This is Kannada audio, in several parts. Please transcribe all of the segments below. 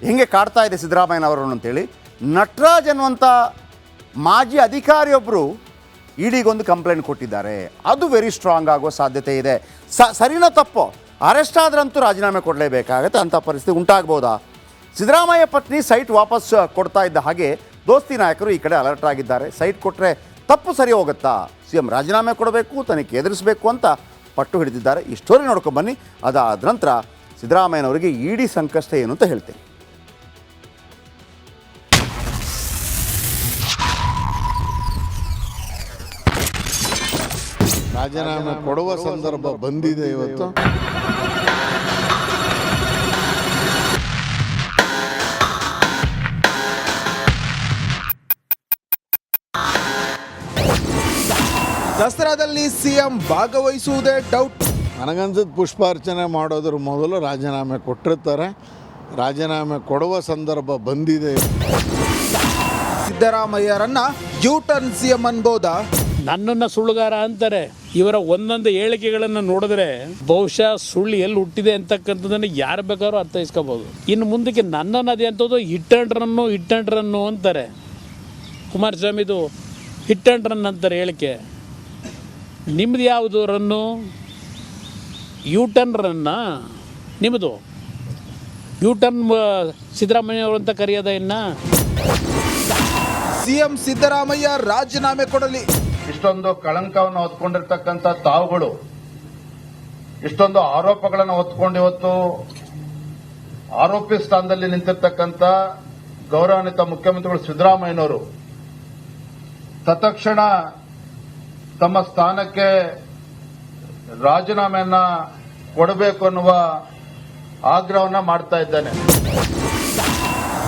ಹೆಂಗೆ ಕಾಡ್ತಾ ಇದೆ ಸಿದ್ದರಾಮಯ್ಯನವರನ್ನು ಅಂತೇಳಿ ನಟರಾಜ್ ಅನ್ನುವಂಥ ಮಾಜಿ ಅಧಿಕಾರಿಯೊಬ್ಬರು ಇಡಿಗೊಂದು ಕಂಪ್ಲೇಂಟ್ ಕೊಟ್ಟಿದ್ದಾರೆ. ಅದು ವೆರಿ ಸ್ಟ್ರಾಂಗ್ ಆಗೋ ಸಾಧ್ಯತೆ ಇದೆ. ಸರಿನೋ ತಪ್ಪೋ, ಅರೆಸ್ಟ್ ಆದ್ರಂತೂ ರಾಜೀನಾಮೆ ಕೊಡಲೇಬೇಕಾಗತ್ತೆ. ಅಂಥ ಪರಿಸ್ಥಿತಿ ಉಂಟಾಗ್ಬೋದಾ? ಸಿದ್ದರಾಮಯ್ಯ ಪತ್ನಿ ಸೈಟ್ ವಾಪಸ್ ಕೊಡ್ತಾ ಇದ್ದ ಹಾಗೆ ದೋಸ್ತಿ ನಾಯಕರು ಈ ಕಡೆ ಅಲರ್ಟ್ ಆಗಿದ್ದಾರೆ. ಸೈಟ್ ಕೊಟ್ಟರೆ ತಪ್ಪು ಸರಿ ಹೋಗುತ್ತಾ, CM ರಾಜೀನಾಮೆ ಕೊಡಬೇಕು, ತನಿಖೆ ಎದುರಿಸಬೇಕು ಅಂತ ಪಟ್ಟು ಹಿಡಿದಿದ್ದಾರೆ. ಈ ಸ್ಟೋರಿ ನೋಡ್ಕೊಂಬನ್ನಿ. ಅದಾದ ನಂತರ ಸಿದ್ದರಾಮಯ್ಯನವರಿಗೆ ಇಡಿ ಸಂಕಷ್ಟ ಏನು ಅಂತ ಹೇಳ್ತೇನೆ. ರಾಜೀನಾಮೆ ಕೊಡುವ ಸಂದರ್ಭ ಬಂದಿದೆ ಇವತ್ತು. ದಸರಾದಲ್ಲಿ CM ಭಾಗವಹಿಸುವುದೇ ಡೌಟ್. ನನಗನ್ಸಿದ್ದು ಪುಷ್ಪಾರ್ಚನೆ ಮಾಡೋದ್ರ ಮೊದಲು ರಾಜೀನಾಮೆ ಕೊಟ್ಟಿರ್ತಾರೆ. ರಾಜೀನಾಮೆ ಕೊಡುವ ಸಂದರ್ಭ ಬಂದಿದೆ. ಸಿದ್ದರಾಮಯ್ಯರನ್ನ ಯೂಟರ್ನ್ CM ಅನ್ಬೋದಾ? ನನ್ನನ್ನು ಸುಳ್ಳುಗಾರ ಅಂತಾರೆ. ಇವರ ಒಂದೊಂದು ಹೇಳಿಕೆಗಳನ್ನು ನೋಡಿದ್ರೆ ಬಹುಶಃ ಸುಳ್ಳು ಎಲ್ಲಿ ಹುಟ್ಟಿದೆ ಅಂತಕ್ಕಂಥದ್ದನ್ನು ಯಾರು ಬೇಕಾದ್ರೂ ಅರ್ಥೈಸ್ಕೋಬೋದು. ಇನ್ನು ಮುಂದಕ್ಕೆ ನನ್ನನ್ನು ಅದೇ ಅಂಥದ್ದು ಹಿಟ್ ಆ್ಯಂಡ್ ರನ್ನು ಅಂತಾರೆ. ಕುಮಾರಸ್ವಾಮಿದು ಹಿಟ್ ಆ್ಯಂಡ್ ರನ್ ಅಂತಾರೆ ಹೇಳಿಕೆ. ನಿಮ್ಮದು ಯಾವುದು ರನ್ನು? ಯೂಟರ್ನ್ ರನ್ನ ನಿಮ್ಮದು? ಯೂಟರ್ನ್ ಸಿದ್ದರಾಮಯ್ಯವರು ಅಂತ ಕರೆಯೋದ ಇನ್ನು? CM ಸಿದ್ದರಾಮಯ್ಯ ರಾಜೀನಾಮೆ ಕೊಡಲಿ. ಇಷ್ಟೊಂದು ಕಳಂಕವನ್ನು ಹೊತ್ಕೊಂಡಿರ್ತಕ್ಕಂಥ ತಾವುಗಳು ಇಷ್ಟೊಂದು ಆರೋಪಗಳನ್ನು ಹೊತ್ಕೊಂಡು ಇವತ್ತು ಆರೋಪಿ ಸ್ಥಾನದಲ್ಲಿ ನಿಂತಿರ್ತಕ್ಕಂಥ ಗೌರವಾನ್ವಿತ ಮುಖ್ಯಮಂತ್ರಿಗಳು ಸಿದ್ದರಾಮಯ್ಯನವರು ತತ್ಕ್ಷಣ ತಮ್ಮ ಸ್ಥಾನಕ್ಕೆ ರಾಜೀನಾಮೆಯನ್ನ ಕೊಡಬೇಕು ಅನ್ನುವ ಆಗ್ರಹವನ್ನ ಮಾಡ್ತಾ ಇದ್ದೇನೆ.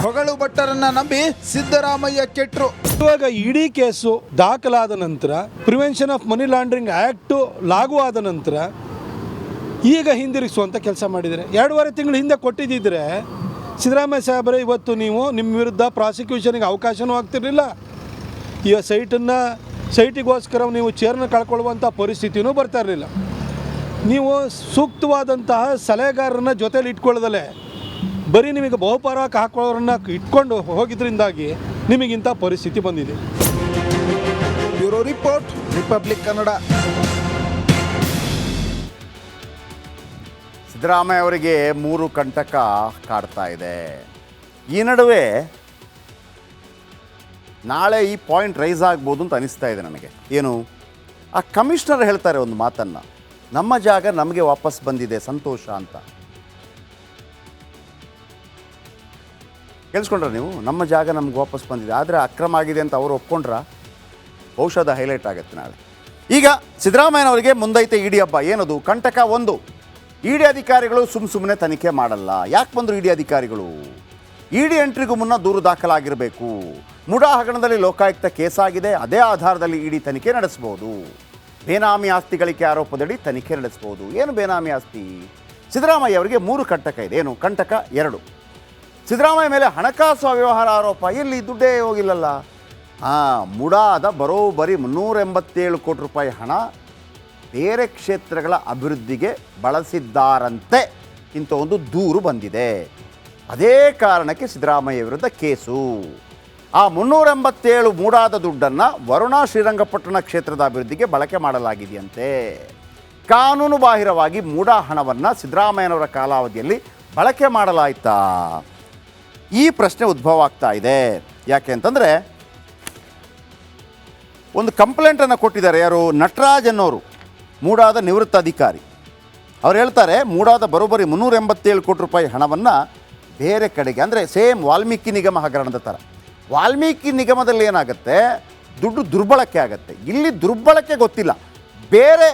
ಹೊಗಳು ಭಟ್ಟರನ್ನ ನಂಬಿ ಸಿದ್ದರಾಮಯ್ಯ ಕೆಟ್ರು. ಇವಾಗ ಇಡೀ ಕೇಸು ದಾಖಲಾದ ನಂತರ, prevention of money laundering act ಲಾಗೂ ಆದ ನಂತರ ಈಗ ಹಿಂದಿರುಗಿಸುವಂಥ ಕೆಲಸ ಮಾಡಿದ್ದಾರೆ. 2.5 ತಿಂಗಳು ಹಿಂದೆ ಕೊಟ್ಟಿದ್ದಿದ್ರೆ ಸಿದ್ದರಾಮಯ್ಯ ಸಾಹೇಬರೇ ಇವತ್ತು ನೀವು ನಿಮ್ಮ ವಿರುದ್ಧ ಪ್ರಾಸಿಕ್ಯೂಷನ್ಗೆ ಅವಕಾಶವೂ ಆಗ್ತಿರಲಿಲ್ಲ. ಈ ಸೈಟಿಗೋಸ್ಕರ ನೀವು ಚೇರ್ನ ಕಳ್ಕೊಳ್ಳುವಂಥ ಪರಿಸ್ಥಿತಿನೂ ಬರ್ತಾ ಇರಲಿಲ್ಲ. ನೀವು ಸೂಕ್ತವಾದಂತಹ ಸಲಹೆಗಾರರನ್ನ ಜೊತೆಲಿ ಇಟ್ಕೊಳ್ಳೋದಲ್ಲೇ ಬರೀ ನಿಮಗೆ ಬಹುಪರಾಕ್ ಹಾಕೊಳ್ಳೋರನ್ನ ಇಟ್ಕೊಂಡು ಹೋಗಿದ್ರಿಂದಾಗಿ ನಿಮಗಿಂಥ ಪರಿಸ್ಥಿತಿ ಬಂದಿದೆ. Bureau report, republic Kannada. Siddaramaiah ಅವರಿಗೆ 3 ಕಂಟಕ ಕಾಡ್ತಾ ಇದೆ. ಈ ನಡುವೆ ನಾಳೆ ಈ ಪಾಯಿಂಟ್ ರೈಸ್ ಆಗ್ಬೋದು ಅಂತ ಅನಿಸ್ತಾ ಇದೆ ನನಗೆ. ಏನು, ಆ ಕಮಿಷನರ್ ಹೇಳ್ತಾರೆ ಒಂದು ಮಾತನ್ನು, ನಮ್ಮ ಜಾಗ ನಮಗೆ ವಾಪಸ್ ಬಂದಿದೆ, ಸಂತೋಷ ಅಂತ. ಕೇಳಿಸ್ಕೊಂಡ್ರ ನೀವು? ನಮ್ಮ ಜಾಗ ನಮ್ಗೆ ವಾಪಸ್ ಬಂದಿದೆ, ಆದರೆ ಅಕ್ರಮ ಆಗಿದೆ ಅಂತ ಅವರು ಒಪ್ಕೊಂಡ್ರ ಔಷಧ ಹೈಲೈಟ್ ಆಗುತ್ತೆ ನಾಳೆ. ಈಗ ಸಿದ್ದರಾಮಯ್ಯನವರಿಗೆ ಮುಂದೈತೆ ಇಡಿ ಹಬ್ಬ. ಏನದು? ಕಂಟಕ 1, ಇಡಿ ಅಧಿಕಾರಿಗಳು ಸುಮ್ಮನೆ ತನಿಖೆ ಮಾಡಲ್ಲ. ಯಾಕೆ ಬಂದರು ಇಡಿ ಅಧಿಕಾರಿಗಳು? ಇಡಿ ಎಂಟ್ರಿಗೂ ಮುನ್ನ ದೂರು ದಾಖಲಾಗಿರಬೇಕು. ಮುಡಾ ಹಗರಣದಲ್ಲಿ ಲೋಕಾಯುಕ್ತ ಕೇಸಾಗಿದೆ, ಅದೇ ಆಧಾರದಲ್ಲಿ ಇಡಿ ತನಿಖೆ ನಡೆಸ್ಬೋದು. ಬೇನಾಮಿ ಆಸ್ತಿ ಗಳಿಕೆ ಆರೋಪದಡಿ ತನಿಖೆ ನಡೆಸ್ಬೋದು. ಏನು ಬೇನಾಮಿ ಆಸ್ತಿ? ಸಿದ್ದರಾಮಯ್ಯ ಅವರಿಗೆ 3 ಕಂಟಕ ಇದೆ. ಏನು? ಕಂಟಕ 2, ಸಿದ್ದರಾಮಯ್ಯ ಮೇಲೆ ಹಣಕಾಸು ಅವ್ಯವಹಾರ ಆರೋಪ. ಎಲ್ಲಿ ದುಡ್ಡೇ ಹೋಗಿಲ್ಲಲ್ಲ. ಮುಡಾದ ಬರೋಬ್ಬರಿ 387 ಕೋಟಿ ರೂಪಾಯಿ ಹಣ ಬೇರೆ ಕ್ಷೇತ್ರಗಳ ಅಭಿವೃದ್ಧಿಗೆ ಬಳಸಿದ್ದಾರಂತೆ ಇಂಥ ಒಂದು ದೂರು ಬಂದಿದೆ. ಅದೇ ಕಾರಣಕ್ಕೆ ಸಿದ್ದರಾಮಯ್ಯ ವಿರುದ್ಧ ಕೇಸು. ಆ 387 ಮೂಡಾದ ದುಡ್ಡನ್ನು ವರುಣಾ ಶ್ರೀರಂಗಪಟ್ಟಣ ಕ್ಷೇತ್ರದ ಅಭಿವೃದ್ಧಿಗೆ ಬಳಕೆ ಮಾಡಲಾಗಿದೆಯಂತೆ. ಕಾನೂನು ಬಾಹಿರವಾಗಿ ಮೂಡಾ ಹಣವನ್ನು ಸಿದ್ದರಾಮಯ್ಯನವರ ಕಾಲಾವಧಿಯಲ್ಲಿ ಬಳಕೆ ಮಾಡಲಾಯ್ತಾ? ಈ ಪ್ರಶ್ನೆ ಉದ್ಭವ ಆಗ್ತಾ ಇದೆ. ಯಾಕೆ ಅಂತಂದರೆ, ಒಂದು ಕಂಪ್ಲೇಂಟನ್ನು ಕೊಟ್ಟಿದ್ದಾರೆ. ಯಾರು? ನಟರಾಜ್ ಅನ್ನೋರು, ಮೂಡಾದ ನಿವೃತ್ತ ಅಧಿಕಾರಿ. ಅವ್ರು ಹೇಳ್ತಾರೆ, ಮೂಡಾದ ಬರೋಬ್ಬರಿ 387 ಕೋಟಿ ರೂಪಾಯಿ ಹಣವನ್ನು ಬೇರೆ ಕಡೆಗೆ, ಅಂದರೆ ಸೇಮ್ ವಾಲ್ಮೀಕಿ ನಿಗಮ ಹಗರಣದ ಥರ. ವಾಲ್ಮೀಕಿ ನಿಗಮದಲ್ಲಿ ಏನಾಗುತ್ತೆ, ದುಡ್ಡು ದುರ್ಬಳಕೆ ಆಗುತ್ತೆ. ಇಲ್ಲಿ ದುರ್ಬಳಕೆ ಗೊತ್ತಿಲ್ಲ, ಬೇರೆ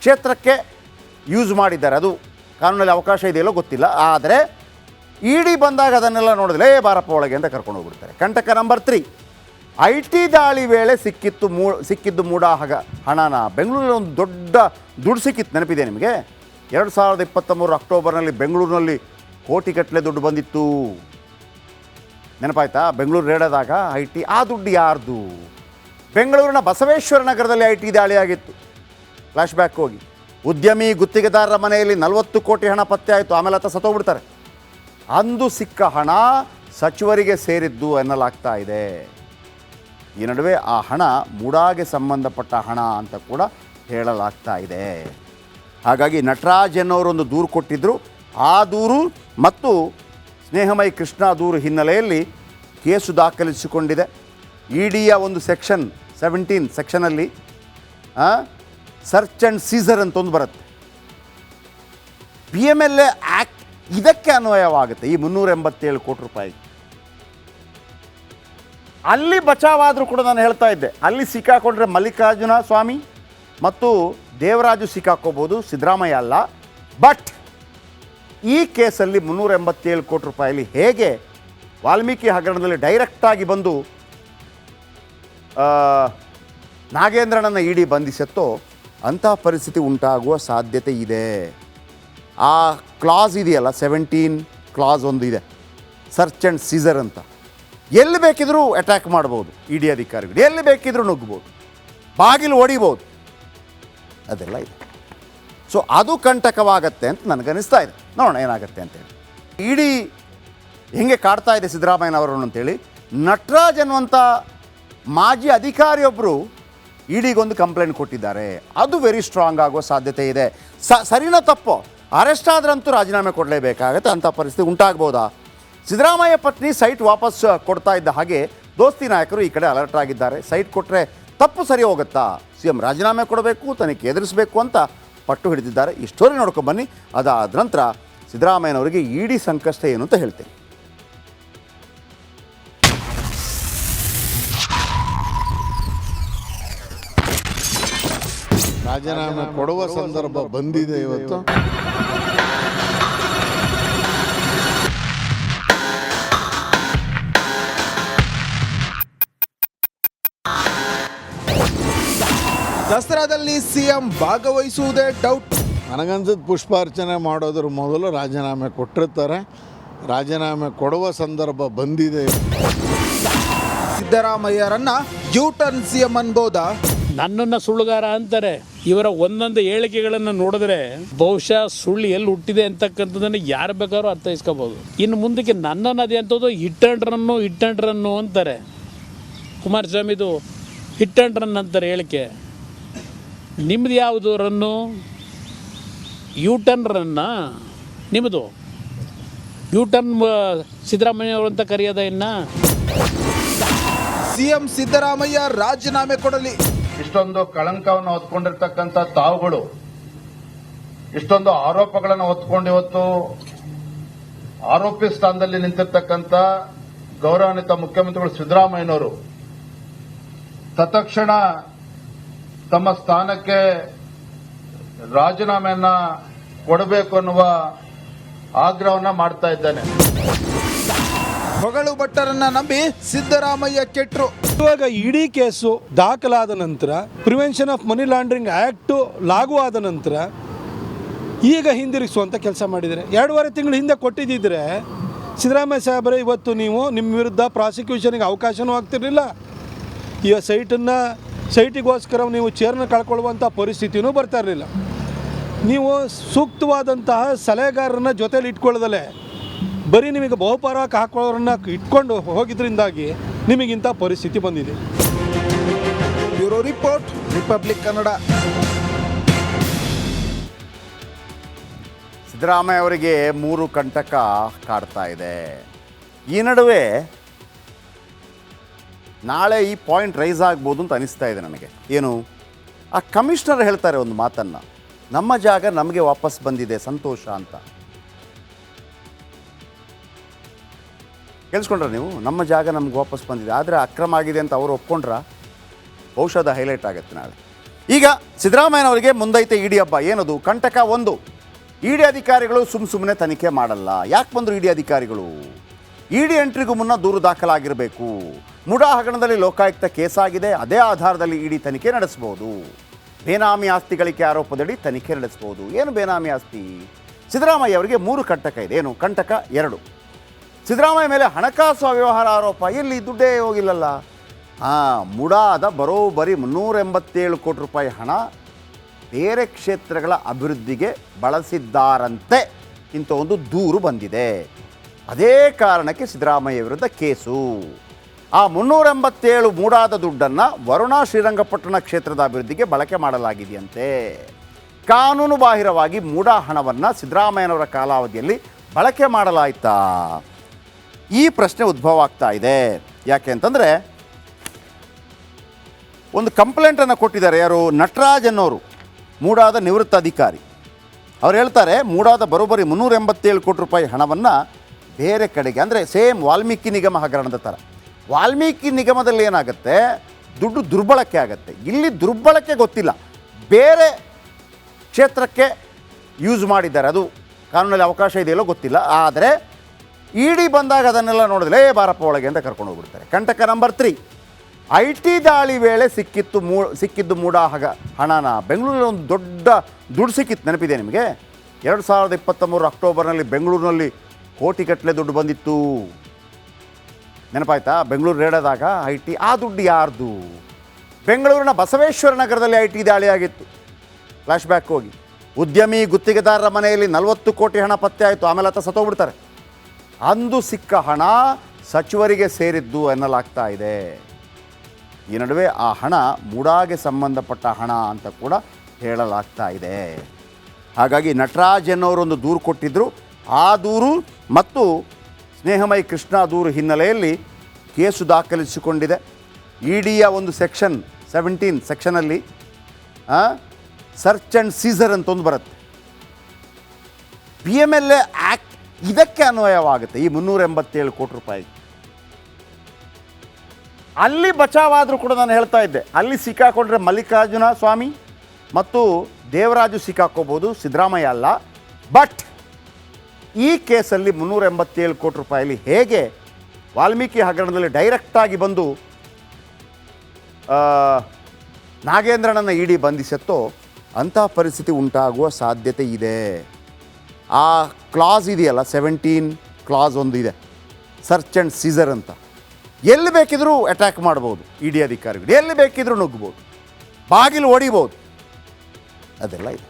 ಕ್ಷೇತ್ರಕ್ಕೆ ಯೂಸ್ ಮಾಡಿದ್ದಾರೆ. ಅದು ಕಾನೂನಲ್ಲಿ ಅವಕಾಶ ಇದೆಯಲ್ಲೋ ಗೊತ್ತಿಲ್ಲ. ಆದರೆ ಇಡಿ ಬಂದಾಗ ಅದನ್ನೆಲ್ಲ ನೋಡಿದ್ರೆ ಬಾರಪ್ಪ ಒಳಗೆ ಅಂತ ಕರ್ಕೊಂಡು ಹೋಗ್ಬಿಡ್ತಾರೆ. ಕಂಟಕ ನಂಬರ್ 3, IT ದಾಳಿ ವೇಳೆ ಸಿಕ್ಕಿದ್ದು ಮೂಡಾ ಹಣನ ಬೆಂಗಳೂರಲ್ಲಿ ಒಂದು ದೊಡ್ಡ ದುಡ್ಡು ಸಿಕ್ಕಿತ್ತು. ನೆನಪಿದೆ ನಿಮಗೆ? 2023 ಅಕ್ಟೋಬರ್ನಲ್ಲಿ ಬೆಂಗಳೂರಿನಲ್ಲಿ ಕೋಟಿಗಟ್ಟಲೆ ದುಡ್ಡು ಬಂದಿತ್ತು. ನೆನಪಾಯ್ತಾ? ಬೆಂಗಳೂರು ರೇಡಾದಾಗ IT. ಆ ದುಡ್ಡು ಯಾರ್ದು? ಬೆಂಗಳೂರಿನ ಬಸವೇಶ್ವರ ನಗರದಲ್ಲಿ IT ದಾಳಿ ಆಗಿತ್ತು. ಫ್ಲ್ಯಾಶ್ ಬ್ಯಾಕ್ ಹೋಗಿ, ಉದ್ಯಮಿ ಗುತ್ತಿಗೆದಾರರ ಮನೆಯಲ್ಲಿ 40 ಕೋಟಿ ಹಣ ಪತ್ತೆ ಆಯಿತು. ಆಮೇಲೆ ಆತ ಸತ್ತೋಗ್ಬಿಡ್ತಾರೆ. ಅಂದು ಸಿಕ್ಕ ಹಣ ಸಚಿವರಿಗೆ ಸೇರಿದ್ದು ಎನ್ನಲಾಗ್ತಾ ಇದೆ. ಈ ನಡುವೆ ಆ ಹಣ ಮುಡಾಗೆ ಸಂಬಂಧಪಟ್ಟ ಹಣ ಅಂತ ಕೂಡ ಹೇಳಲಾಗ್ತಾ ಇದೆ. ಹಾಗಾಗಿ ನಟರಾಜ್ ಎನ್ನುವರೊಂದು ದೂರು ಕೊಟ್ಟಿದ್ದರು. ಆ ದೂರು ಮತ್ತು ಸ್ನೇಹಮಯಿ ಕೃಷ್ಣ ದೂರು ಹಿನ್ನೆಲೆಯಲ್ಲಿ ಕೇಸು ದಾಖಲಿಸಿಕೊಂಡಿದೆ. ಇಡಿಯ ಒಂದು ಸೆಕ್ಷನ್ 17 ಸೆಕ್ಷನಲ್ಲಿ ಸರ್ಚ್ ಆ್ಯಂಡ್ ಸೀಸರ್ ಅಂತ ಒಂದು ಬರುತ್ತೆ. PMLA ಆ್ಯಕ್ಟ್ ಇದಕ್ಕೆ ಅನ್ವಯವಾಗುತ್ತೆ. ಈ 387 ಕೋಟಿ ರೂಪಾಯಿ ಅಲ್ಲಿ ಬಚಾವಾದರೂ ಕೂಡ ನಾನು ಹೇಳ್ತಾ ಇದ್ದೆ, ಅಲ್ಲಿ ಸಿಕ್ಕಾಕೊಂಡ್ರೆ ಮಲ್ಲಿಕಾರ್ಜುನ ಸ್ವಾಮಿ ಮತ್ತು ದೇವರಾಜು ಸಿಕ್ಕಾಕೋಬೋದು, ಸಿದ್ದರಾಮಯ್ಯ ಅಲ್ಲ. ಬಟ್ ಈ ಕೇಸಲ್ಲಿ 387 ಕೋಟಿ ರೂಪಾಯಲ್ಲಿ ಹೇಗೆ ವಾಲ್ಮೀಕಿ ಹಗರಣದಲ್ಲಿ ಡೈರೆಕ್ಟಾಗಿ ಬಂದು ನಾಗೇಂದ್ರನನ್ನು ಇಡಿ ಬಂಧಿಸತ್ತೋ ಅಂಥ ಪರಿಸ್ಥಿತಿ ಉಂಟಾಗುವ ಸಾಧ್ಯತೆ ಇದೆ. ಆ ಕ್ಲಾಸ್ ಇದೆಯಲ್ಲ, 17 ಕ್ಲಾಸ್ ಒಂದು ಇದೆ, ಸರ್ಚ್ ಆ್ಯಂಡ್ ಸೀಸರ್ ಅಂತ. ಎಲ್ಲಿ ಬೇಕಿದ್ರೂ ಅಟ್ಯಾಕ್ ಮಾಡ್ಬೋದು ಇಡಿ ಅಧಿಕಾರಿಗಳು, ಎಲ್ಲಿ ಬೇಕಿದ್ರೂ ನುಗ್ಗ್ಬೋದು, ಬಾಗಿಲು ಹೊಡಿಬೋದು, ಅದೆಲ್ಲ ಇದೆ. ಸೊ ಅದು ಕಂಟಕವಾಗತ್ತೆ ಅಂತ ನನಗನ್ನಿಸ್ತಾ ಇದೆ. ನೋಡೋಣ ಏನಾಗುತ್ತೆ ಅಂತೇಳಿ. ಇಡಿ ಹೆಂಗೆ ಕಾಡ್ತಾ ಇದೆ ಸಿದ್ದರಾಮಯ್ಯನವರನ್ನು ಅಂತೇಳಿ ನಟರಾಜ್ ಅನ್ನುವಂಥ ಮಾಜಿ ಅಧಿಕಾರಿಯೊಬ್ಬರು ಇಡಿಗೊಂದು ಕಂಪ್ಲೇಂಟ್ ಕೊಟ್ಟಿದ್ದಾರೆ. ಅದು ವೆರಿ ಸ್ಟ್ರಾಂಗ್ ಆಗುವ ಸಾಧ್ಯತೆ ಇದೆ. ಸರಿನೋ ತಪ್ಪೋ, ಅರೆಸ್ಟ್ ಆದ್ರಂತೂ ರಾಜೀನಾಮೆ ಕೊಡಲೇಬೇಕಾಗತ್ತೆ. ಅಂಥ ಪರಿಸ್ಥಿತಿ ಉಂಟಾಗ್ಬೋದಾ? ಸಿದ್ದರಾಮಯ್ಯ ಪತ್ನಿ ಸೈಟ್ ವಾಪಸ್ ಕೊಡ್ತಾ ಇದ್ದ ಹಾಗೆ ದೋಸ್ತಿ ನಾಯಕರು ಈ ಕಡೆ ಅಲರ್ಟ್ ಆಗಿದ್ದಾರೆ. ಸೈಟ್ ಕೊಟ್ಟರೆ ತಪ್ಪು ಸರಿ ಹೋಗುತ್ತಾ, CM ರಾಜೀನಾಮೆ ಕೊಡಬೇಕು, ತನಿಖೆ ಎದುರಿಸಬೇಕು ಅಂತ ಪಟ್ಟು ಹಿಡಿದಿದ್ದಾರೆ. ಈ ಸ್ಟೋರಿ ನೋಡ್ಕೊಂಡು ಬನ್ನಿ. ಅದಾದ ನಂತರ ಸಿದ್ದರಾಮಯ್ಯನವರಿಗೆ ಇಡಿ ಸಂಕಷ್ಟ ಏನು ಅಂತ ಹೇಳ್ತೇನೆ. ರಾಜೀನಾಮೆ ಕೊಡುವ ಸಂದರ್ಭ ಬಂದಿದೆ ಇವತ್ತು. ದಸರಾದಲ್ಲಿ CM ಭಾಗವಹಿಸುವುದೇ ಡೌಟ್. ನನಗನ್ಸದ್ ಪುಷ್ಪಾರ್ಚನೆ ಮಾಡೋದ್ರ ಮೊದಲು ರಾಜೀನಾಮೆ ಕೊಟ್ಟಿರ್ತಾರೆ. ರಾಜೀನಾಮೆ ಕೊಡುವ ಸಂದರ್ಭ ಬಂದಿದೆ. ಸಿದ್ದರಾಮಯ್ಯರನ್ನ ಯೂಟರ್ನ್ CM ಅನ್ಬೋದಾ? ನನ್ನನ್ನು ಸುಳ್ಳುಗಾರ ಅಂತಾರೆ. ಇವರ ಒಂದೊಂದು ಹೇಳಿಕೆಗಳನ್ನು ನೋಡಿದ್ರೆ ಬಹುಶಃ ಸುಳ್ಳು ಎಲ್ಲಿ ಹುಟ್ಟಿದೆ ಅಂತಕ್ಕಂಥದ್ದನ್ನು ಯಾರು ಬೇಕಾದ್ರೂ ಅರ್ಥೈಸ್ಕೋಬೋದು. ಇನ್ನು ಮುಂದಕ್ಕೆ ನನ್ನನ್ನು ಅದೇ ಅಂಥದ್ದು ಹಿಟ್ ಆ್ಯಂಡ್ ರನ್ನು ಅಂತಾರೆ. ಕುಮಾರಸ್ವಾಮಿದು ಹಿಟ್ ಆ್ಯಂಡ್ ರನ್ ಅಂತಾರೆ ಹೇಳಿಕೆ. ನಿಮ್ಮದು ಯಾವುದು ರನ್ನು? ಯೂಟರ್ನ್ ರನ್ನಾ ನಿಮ್ಮದು? ಯೂಟರ್ನ್ ಸಿದ್ದರಾಮಯ್ಯವರು ಅಂತ ಕರೆಯೋದ ಇನ್ನು? CM ಸಿದ್ದರಾಮಯ್ಯ ರಾಜೀನಾಮೆ ಕೊಡಲಿ. ಇಷ್ಟೊಂದು ಕಳಂಕವನ್ನು ಹೊತ್ಕೊಂಡಿರ್ತಕ್ಕಂಥ ತಾವುಗಳು ಇಷ್ಟೊಂದು ಆರೋಪಗಳನ್ನು ಹೊತ್ಕೊಂಡು ಇವತ್ತು ಆರೋಪಿ ಸ್ಥಾನದಲ್ಲಿ ನಿಂತಿರ್ತಕ್ಕಂಥ ಗೌರವಾನ್ವಿತ ಮುಖ್ಯಮಂತ್ರಿಗಳು ಸಿದ್ದರಾಮಯ್ಯನವರು ತತ್ಕ್ಷಣ ತಮ್ಮ ಸ್ಥಾನಕ್ಕೆ ರಾಜೀನಾಮೆಯನ್ನ ಕೊಡಬೇಕು ಅನ್ನುವ ಆಗ್ರಹವನ್ನ ಮಾಡ್ತಾ ಇದ್ದೇನೆ. ಹೊಗಳು ಭಟ್ಟರನ್ನ ನಂಬಿ ಸಿದ್ದರಾಮಯ್ಯ ಕೆಟ್ರು. ಇವಾಗ ಇಡೀ ಕೇಸು ದಾಖಲಾದ ನಂತರ, prevention of money laundering act ಲಾಗೂ ಆದ ನಂತರ ಈಗ ಹಿಂದಿರುಗಿಸುವಂಥ ಕೆಲಸ ಮಾಡಿದ್ದಾರೆ. 2.5 ತಿಂಗಳು ಹಿಂದೆ ಕೊಟ್ಟಿದ್ದಿದ್ರೆ ಸಿದ್ದರಾಮಯ್ಯ ಸಾಹೇಬರೇ ಇವತ್ತು ನೀವು ನಿಮ್ಮ ವಿರುದ್ಧ ಪ್ರಾಸಿಕ್ಯೂಷನ್ಗೆ ಅವಕಾಶವೂ ಆಗ್ತಿರಲಿಲ್ಲ. ಈಗ ಸೈಟಿಗೋಸ್ಕರ ನೀವು ಚೇರ್ನ ಕಳ್ಕೊಳ್ಳುವಂಥ ಪರಿಸ್ಥಿತಿಯೂ ಬರ್ತಾ ಇರಲಿಲ್ಲ. ನೀವು ಸೂಕ್ತವಾದಂತಹ ಸಲಹೆಗಾರರನ್ನ ಜೊತೆಲಿ ಇಟ್ಕೊಳ್ಳೋದಲ್ಲೇ ಬರೀ ನಿಮಗೆ ಬಹುಪರಾಕ ಹಾಕೊಳ್ಳೋರನ್ನ ಇಟ್ಕೊಂಡು ಹೋಗಿದ್ರಿಂದಾಗಿ ನಿಮಗಿಂಥ ಪರಿಸ್ಥಿತಿ ಬಂದಿದೆ. Bureau report, republic Kannada. Siddaramaiah ಅವರಿಗೆ 3 ಕಂಟಕ ಕಾಡ್ತಾ ಇದೆ. ಈ ನಡುವೆ ನಾಳೆ ಈ ಪಾಯಿಂಟ್ ರೈಸ್ ಆಗ್ಬೋದು ಅಂತ ಅನಿಸ್ತಾ ಇದೆ ನನಗೆ. ಏನು, ಆ ಕಮಿಷನರ್ ಹೇಳ್ತಾರೆ ಒಂದು ಮಾತನ್ನು, ನಮ್ಮ ಜಾಗ ನಮಗೆ ವಾಪಸ್ ಬಂದಿದೆ, ಸಂತೋಷ ಅಂತ. ಕೇಳಿಸ್ಕೊಂಡ್ರೆ ನೀವು? ನಮ್ಮ ಜಾಗ ನಮ್ಗೆ ವಾಪಸ್ ಬಂದಿದೆ, ಆದರೆ ಅಕ್ರಮ ಆಗಿದೆ ಅಂತ ಅವರು ಒಪ್ಕೊಂಡ್ರ ಬಹುಶಃ ಅದು ಹೈಲೈಟ್ ಆಗುತ್ತೆ ನಾಳೆ. ಈಗ ಸಿದ್ದರಾಮಯ್ಯನವರಿಗೆ ಮುಂದೈತೆ ಇಡಿ ಹಬ್ಬ. ಏನದು? ಕಂಟಕ 1. ಇಡಿ ಅಧಿಕಾರಿಗಳು ಸುಮ್ಮನೆ ತನಿಖೆ ಮಾಡಲ್ಲ. ಯಾಕೆ ಬಂದರು ಇಡಿ ಅಧಿಕಾರಿಗಳು? ಇಡಿ ಎಂಟ್ರಿಗೂ ಮುನ್ನ ದೂರು ದಾಖಲಾಗಿರಬೇಕು. ಮುಡಾ ಹಗರಣದಲ್ಲಿ ಲೋಕಾಯುಕ್ತ ಕೇಸಾಗಿದೆ, ಅದೇ ಆಧಾರದಲ್ಲಿ ಇಡಿ ತನಿಖೆ ನಡೆಸ್ಬೋದು. ಬೇನಾಮಿ ಆಸ್ತಿ ಗಳಿಕೆ ಆರೋಪದಡಿ ತನಿಖೆ ನಡೆಸ್ಬೋದು. ಏನು ಬೇನಾಮಿ ಆಸ್ತಿ? ಸಿದ್ದರಾಮಯ್ಯ ಅವರಿಗೆ 3 ಕಂಟಕ ಇದೆ. ಏನು? ಕಂಟಕ 2, ಸಿದ್ದರಾಮಯ್ಯ ಮೇಲೆ ಹಣಕಾಸು ಅವ್ಯವಹಾರ ಆರೋಪ. ಎಲ್ಲಿ ದುಡ್ಡೇ ಹೋಗಿಲ್ಲಲ್ಲ. ಮುಡಾದ ಬರೋಬ್ಬರಿ 387 ಕೋಟಿ ರೂಪಾಯಿ ಹಣ ಬೇರೆ ಕ್ಷೇತ್ರಗಳ ಅಭಿವೃದ್ಧಿಗೆ ಬಳಸಿದ್ದಾರಂತೆ ಇಂಥ ಒಂದು ದೂರು ಬಂದಿದೆ. ಅದೇ ಕಾರಣಕ್ಕೆ ಸಿದ್ದರಾಮಯ್ಯ ವಿರುದ್ಧ ಕೇಸು. ಆ 387 ಮೂಡಾದ ದುಡ್ಡನ್ನು ವರುಣ ಶ್ರೀರಂಗಪಟ್ಟಣ ಕ್ಷೇತ್ರದ ಅಭಿವೃದ್ಧಿಗೆ ಬಳಕೆ ಮಾಡಲಾಗಿದೆಯಂತೆ. ಕಾನೂನು ಬಾಹಿರವಾಗಿ ಮೂಡಾ ಹಣವನ್ನು ಸಿದ್ದರಾಮಯ್ಯನವರ ಕಾಲಾವಧಿಯಲ್ಲಿ ಬಳಕೆ ಮಾಡಲಾಯ್ತಾ? ಈ ಪ್ರಶ್ನೆ ಉದ್ಭವ ಆಗ್ತಾ ಇದೆ. ಯಾಕೆ ಅಂತಂದರೆ ಒಂದು ಕಂಪ್ಲೇಂಟನ್ನು ಕೊಟ್ಟಿದ್ದಾರೆ. ಯಾರು? ನಟರಾಜ್ ಅನ್ನೋರು, ಮೂಡಾದ ನಿವೃತ್ತ ಅಧಿಕಾರಿ. ಅವ್ರು ಹೇಳ್ತಾರೆ, ಮೂಡಾದ ಬರೋಬ್ಬರಿ 387 ಕೋಟಿ ರೂಪಾಯಿ ಹಣವನ್ನು ಬೇರೆ ಕಡೆಗೆ, ಅಂದರೆ ಸೇಮ್ ವಾಲ್ಮೀಕಿ ನಿಗಮ ಹಗರಣದ ಥರ. ವಾಲ್ಮೀಕಿ ನಿಗಮದಲ್ಲಿ ಏನಾಗುತ್ತೆ, ದುಡ್ಡು ದುರ್ಬಳಕೆ ಆಗುತ್ತೆ. ಇಲ್ಲಿ ದುರ್ಬಳಕೆ ಗೊತ್ತಿಲ್ಲ, ಬೇರೆ ಕ್ಷೇತ್ರಕ್ಕೆ ಯೂಸ್ ಮಾಡಿದ್ದಾರೆ. ಅದು ಕಾನೂನಲ್ಲಿ ಅವಕಾಶ ಇದೆಯಲ್ಲೋ ಗೊತ್ತಿಲ್ಲ. ಆದರೆ ಇಡಿ ಬಂದಾಗ ಅದನ್ನೆಲ್ಲ ನೋಡಿದ್ರೆ ಬಾರಪ್ಪ ಒಳಗೆ ಅಂತ ಕರ್ಕೊಂಡು ಹೋಗ್ಬಿಡ್ತಾರೆ. ಕಂಟಕ ನಂಬರ್ 3, IT ದಾಳಿ ವೇಳೆ ಸಿಕ್ಕಿದ್ದು ಮೂಡಾ ಹಣನ ಬೆಂಗಳೂರಲ್ಲಿ ಒಂದು ದೊಡ್ಡ ದುಡ್ಡು ಸಿಕ್ಕಿತ್ತು. ನೆನಪಿದೆ ನಿಮಗೆ? 2023 ಅಕ್ಟೋಬರ್ನಲ್ಲಿ ಬೆಂಗಳೂರಿನಲ್ಲಿ ಕೋಟಿಗಟ್ಟಲೆ ದುಡ್ಡು ಬಂದಿತ್ತು. ನೆನಪಾಯ್ತಾ? ಬೆಂಗಳೂರು ರೇಡಾದಾಗ IT. ಆ ದುಡ್ಡು ಯಾರ್ದು? ಬೆಂಗಳೂರಿನ ಬಸವೇಶ್ವರ ನಗರದಲ್ಲಿ IT ದಾಳಿ ಆಗಿತ್ತು. ಫ್ಲ್ಯಾಶ್ ಬ್ಯಾಕ್ ಹೋಗಿ, ಉದ್ಯಮಿ ಗುತ್ತಿಗೆದಾರರ ಮನೆಯಲ್ಲಿ 40 ಕೋಟಿ ಹಣ ಪತ್ತೆ ಆಯಿತು. ಆಮೇಲೆ ಆತ ಸತ್ತೋಗ್ಬಿಡ್ತಾರೆ. ಅಂದು ಸಿಕ್ಕ ಹಣ ಸಚಿವರಿಗೆ ಸೇರಿದ್ದು ಎನ್ನಲಾಗ್ತಾ ಇದೆ. ಈ ನಡುವೆ ಆ ಹಣ ಮೂಡಾಗೆ ಸಂಬಂಧಪಟ್ಟ ಹಣ ಅಂತ ಕೂಡ ಹೇಳಲಾಗ್ತಾ ಇದೆ. ಹಾಗಾಗಿ ನಟರಾಜ್ ಎನ್ನುವರೊಂದು ದೂರು ಕೊಟ್ಟಿದ್ದರು. ಆ ದೂರು ಮತ್ತು ಸ್ನೇಹಮಯಿ ಕೃಷ್ಣ ದೂರು ಹಿನ್ನೆಲೆಯಲ್ಲಿ ಕೇಸು ದಾಖಲಿಸಿಕೊಂಡಿದೆ. ಇಡಿಯ ಒಂದು ಸೆಕ್ಷನ್ 17 ಸೆಕ್ಷನಲ್ಲಿ ಸರ್ಚ್ ಆ್ಯಂಡ್ ಸೀಸರ್ ಅಂತ ಒಂದು ಬರುತ್ತೆ. PMLA ಆ್ಯಕ್ಟ್ ಇದಕ್ಕೆ ಅನ್ವಯವಾಗುತ್ತೆ. ಈ 387 ಕೋಟಿ ರೂಪಾಯಿ ಅಲ್ಲಿ ಬಚಾವಾದರೂ ಕೂಡ ನಾನು ಹೇಳ್ತಾ ಇದ್ದೆ, ಅಲ್ಲಿ ಸಿಕ್ಕಾಕೊಂಡ್ರೆ ಮಲ್ಲಿಕಾರ್ಜುನ ಸ್ವಾಮಿ ಮತ್ತು ದೇವರಾಜು ಸಿಕ್ಕಾಕೋಬೋದು, ಸಿದ್ದರಾಮಯ್ಯ ಅಲ್ಲ. ಬಟ್ ಈ ಕೇಸಲ್ಲಿ 387 ಕೋಟಿ ರೂಪಾಯಲ್ಲಿ ಹೇಗೆ ವಾಲ್ಮೀಕಿ ಹಗರಣದಲ್ಲಿ ಡೈರೆಕ್ಟಾಗಿ ಬಂದು ನಾಗೇಂದ್ರನನ್ನು ಇಡಿ ಬಂಧಿಸತ್ತೋ ಅಂಥ ಪರಿಸ್ಥಿತಿ ಉಂಟಾಗುವ ಸಾಧ್ಯತೆ ಇದೆ. ಆ ಕ್ಲಾಸ್ ಇದೆಯಲ್ಲ, 17 ಕ್ಲಾಸ್ ಒಂದು ಇದೆ, ಸರ್ಚ್ ಆ್ಯಂಡ್ ಸೀಸರ್ ಅಂತ. ಎಲ್ಲಿ ಬೇಕಿದ್ರೂ ಅಟ್ಯಾಕ್ ಮಾಡ್ಬೋದು. ಇಡಿ ಅಧಿಕಾರಿಗಳು ಎಲ್ಲಿ ಬೇಕಿದ್ರೂ ನುಗ್ಗ್ಬೋದು, ಬಾಗಿಲು ಹೊಡಿಬೋದು, ಅದೆಲ್ಲ ಇದೆ.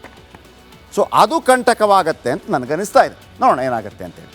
ಸೊ ಅದು ಕಂಟಕವಾಗತ್ತೆ ಅಂತ ನನಗನ್ನಿಸ್ತಾ ಇದೆ. ನೋಡೋಣ ಏನಾಗುತ್ತೆ ಅಂತೇಳಿ.